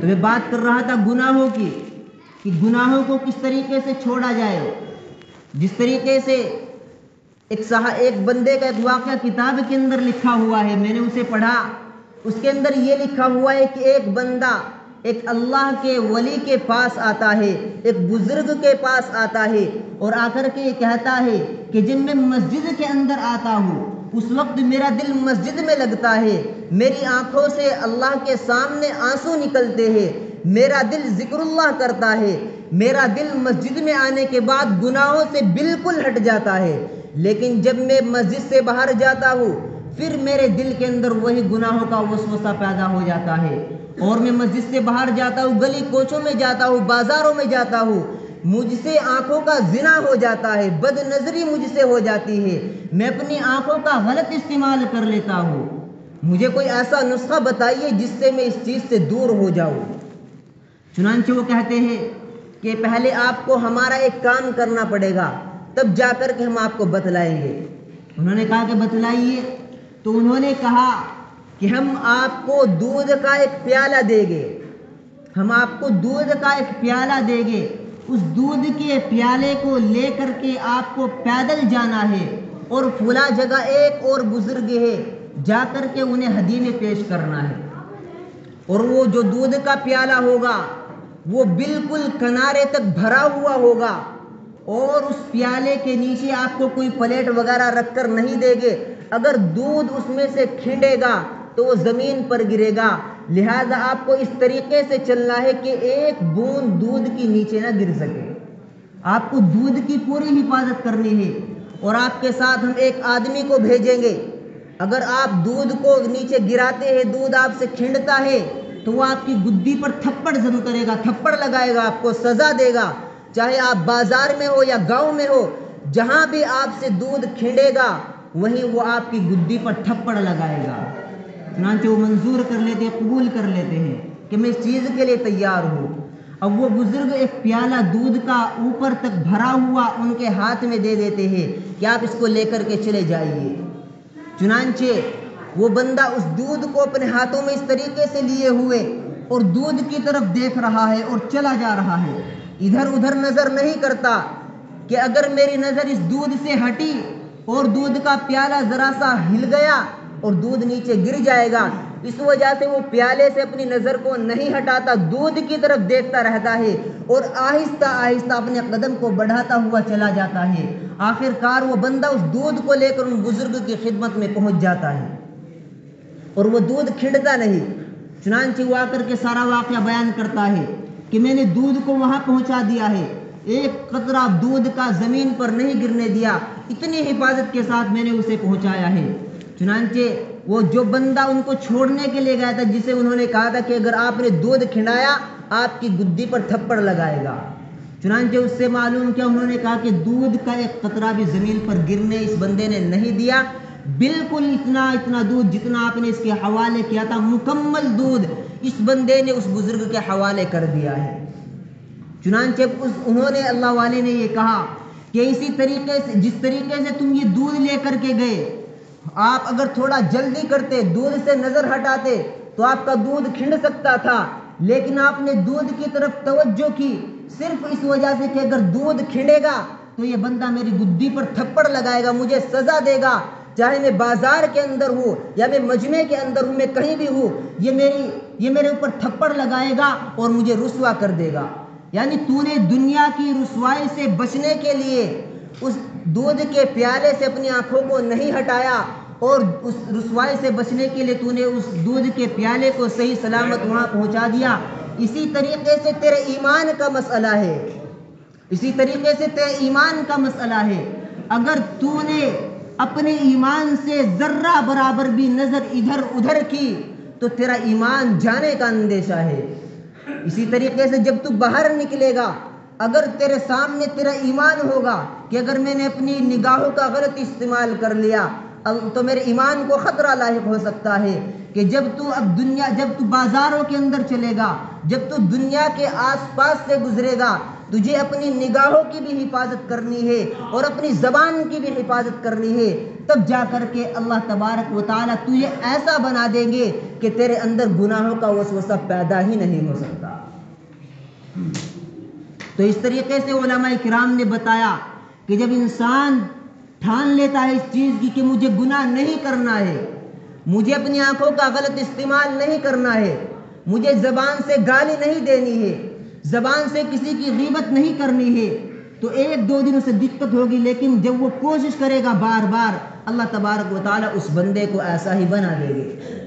تو میں بات کر رہا تھا گناہوں کی، کہ گناہوں کو کس طریقے سے چھوڑا جائے۔ جس طریقے سے ایک بندے کا ایک واقعہ کتاب کے اندر لکھا ہوا ہے، میں نے اسے پڑھا، اس کے اندر یہ لکھا ہوا ہے کہ ایک بندہ ایک اللہ کے ولی کے پاس آتا ہے، ایک بزرگ کے پاس آتا ہے، اور آ کر کے یہ کہتا ہے کہ جب میں مسجد کے اندر آتا ہوں اس وقت میرا دل مسجد میں لگتا ہے، میری آنکھوں سے اللہ کے سامنے آنسو نکلتے ہیں، میرا دل ذکر اللہ کرتا ہے، میرا دل مسجد میں آنے کے بعد گناہوں سے بالکل ہٹ جاتا ہے، لیکن جب میں مسجد سے باہر جاتا ہوں پھر میرے دل کے اندر وہی گناہوں کا وسوسہ پیدا ہو جاتا ہے، اور میں مسجد سے باہر جاتا ہوں، گلی کوچوں میں جاتا ہوں، بازاروں میں جاتا ہوں، مجھ سے آنکھوں کا زنا ہو جاتا ہے، بد نظری مجھ سے ہو جاتی ہے، میں اپنی آنکھوں کا غلط استعمال کر لیتا ہوں، مجھے کوئی ایسا نسخہ بتائیے جس سے میں اس چیز سے دور ہو جاؤں۔ چنانچہ وہ کہتے ہیں کہ پہلے آپ کو ہمارا ایک کام کرنا پڑے گا، تب جا کر کے ہم آپ کو بتلائیں گے۔ انہوں نے کہا کہ بتلائیے، تو انہوں نے کہا کہ ہم آپ کو دودھ کا ایک پیالہ دیں گے، ہم آپ کو دودھ کا ایک پیالہ دیں گے، اس دودھ کے پیالے کو لے کر کے آپ کو پیدل جانا ہے، اور فلاں جگہ ایک اور بزرگ ہے، جا کر کے انہیں ہدیے میں پیش کرنا ہے، اور وہ جو دودھ کا پیالہ ہوگا وہ بالکل کنارے تک بھرا ہوا ہوگا، اور اس پیالے کے نیچے آپ کو کوئی پلیٹ وغیرہ رکھ کر نہیں دے گے، اگر دودھ اس میں سے کھنڈے گا تو وہ زمین پر گرے گا، لہذا آپ کو اس طریقے سے چلنا ہے کہ ایک بوند دودھ کی نیچے نہ گر سکے، آپ کو دودھ کی پوری حفاظت کرنی ہے، اور آپ کے ساتھ ہم ایک آدمی کو بھیجیں گے، اگر آپ دودھ کو نیچے گراتے ہیں، دودھ آپ سے کھنڈتا ہے تو وہ آپ کی گدی پر تھپڑ ضرور کرے گا، تھپڑ لگائے گا، آپ کو سزا دے گا، چاہے آپ بازار میں ہو یا گاؤں میں ہو، جہاں بھی آپ سے دودھ کھنڈے گا وہیں وہ آپ کی گدی پر تھپڑ لگائے گا۔ چنانچہ وہ منظور کر لیتے ہیں، قبول کر لیتے ہیں کہ میں اس چیز کے لیے تیار ہوں۔ اب وہ بزرگ ایک پیالہ دودھ کا اوپر تک بھرا ہوا ان کے ہاتھ میں دے دیتے ہیں کہ آپ اس کو لے کر کے چلے جائیے۔ چنانچہ وہ بندہ اس دودھ کو اپنے ہاتھوں میں اس طریقے سے لیے ہوئے اور دودھ کی طرف دیکھ رہا ہے اور چلا جا رہا ہے، ادھر ادھر نظر نہیں کرتا کہ اگر میری نظر اس دودھ سے ہٹی اور دودھ کا پیالہ ذرا سا ہل گیا اور دودھ نیچے گر جائے گا، اس وجہ سے وہ پیالے سے اپنی نظر کو نہیں ہٹاتا، دودھ کی طرف دیکھتا رہتا ہے اور آہستہ آہستہ اپنے قدم کو بڑھاتا ہوا چلا جاتا ہے، آخر کار وہ بندہ اس دودھ کو لے کر ان بزرگ کی خدمت میں پہنچ جاتا ہے اور وہ دودھ کھنڈتا نہیں۔ چنانچہ وہ آ کر کے سارا واقعہ بیان کرتا ہے کہ میں نے دودھ کو وہاں پہنچا دیا ہے، ایک قطرہ دودھ کا زمین پر نہیں گرنے دیا، اتنی حفاظت کے ساتھ میں نے اسے پہنچایا ہے۔ چنانچہ وہ جو بندہ ان کو چھوڑنے کے لیے گیا تھا، جسے انہوں نے کہا تھا کہ اگر آپ نے دودھ کھنڈایا آپ کی گدی پر تھپڑ لگائے گا، چنانچہ اس سے معلوم کیا، انہوں نے کہا کہ دودھ کا ایک قطرہ بھی زمین پر گرنے اس بندے نے نہیں دیا، بالکل اتنا دودھ جتنا آپ نے اس کے حوالے کیا تھا، مکمل دودھ اس بندے نے اس بزرگ کے حوالے کر دیا ہے۔ چنانچہ انہوں نے، اللہ والے نے یہ کہا کہ اسی طریقے سے جس طریقے سے تم یہ دودھ لے کر کے گئے، آپ اگر تھوڑا جلدی کرتے، دودھ سے نظر ہٹاتے تو آپ کا دودھ کھنڈ سکتا تھا، لیکن آپ نے دودھ کی طرف توجہ کی صرف اس وجہ سے کہ اگر دودھ کھنڈے گا تو یہ بندہ میری گدی پر تھپڑ لگائے گا، مجھے سزا دے گا، چاہے میں بازار کے اندر ہوں یا میں مجمع کے اندر ہوں، میں کہیں بھی ہوں، یہ میرے اوپر تھپڑ لگائے گا اور مجھے رسوا کر دے گا۔ یعنی تو نے دنیا کی رسوائی سے بچنے کے لیے اس دودھ کے پیالے سے اپنی آنکھوں کو نہیں ہٹایا، اور اس رسوائی سے بچنے کے لیے تو نے اس دودھ کے پیالے کو صحیح سلامت وہاں پہنچا دیا۔ اسی طریقے سے تیرے ایمان کا مسئلہ ہے، اسی طریقے سے تیرے ایمان کا مسئلہ ہے، اگر تو نے اپنے ایمان سے ذرہ برابر بھی نظر ادھر ادھر کی تو تیرا ایمان جانے کا اندیشہ ہے۔ اسی طریقے سے جب تو باہر نکلے گا، اگر تیرے سامنے تیرا ایمان ہوگا کہ اگر میں نے اپنی نگاہوں کا غلط استعمال کر لیا تو میرے ایمان کو خطرہ لاحق ہو سکتا ہے، کہ جب تو بازاروں کے اندر چلے گا، جب تو دنیا کے آس پاس سے گزرے گا، تجھے اپنی نگاہوں کی بھی حفاظت کرنی ہے اور اپنی زبان کی بھی حفاظت کرنی ہے، تب جا کر کے اللہ تبارک و تعالیٰ تجھے ایسا بنا دیں گے کہ تیرے اندر گناہوں کا وسوسہ پیدا ہی نہیں ہو سکتا۔ تو اس طریقے سے علماء کرام نے بتایا کہ جب انسان ٹھان لیتا ہے اس چیز کی کہ مجھے گناہ نہیں کرنا ہے، مجھے اپنی آنکھوں کا غلط استعمال نہیں کرنا ہے، مجھے زبان سے گالی نہیں دینی ہے، زبان سے کسی کی غیبت نہیں کرنی ہے، تو ایک دو دن اسے دقت ہوگی، لیکن جب وہ کوشش کرے گا بار بار، اللہ تبارک و تعالیٰ اس بندے کو ایسا ہی بنا دے گے۔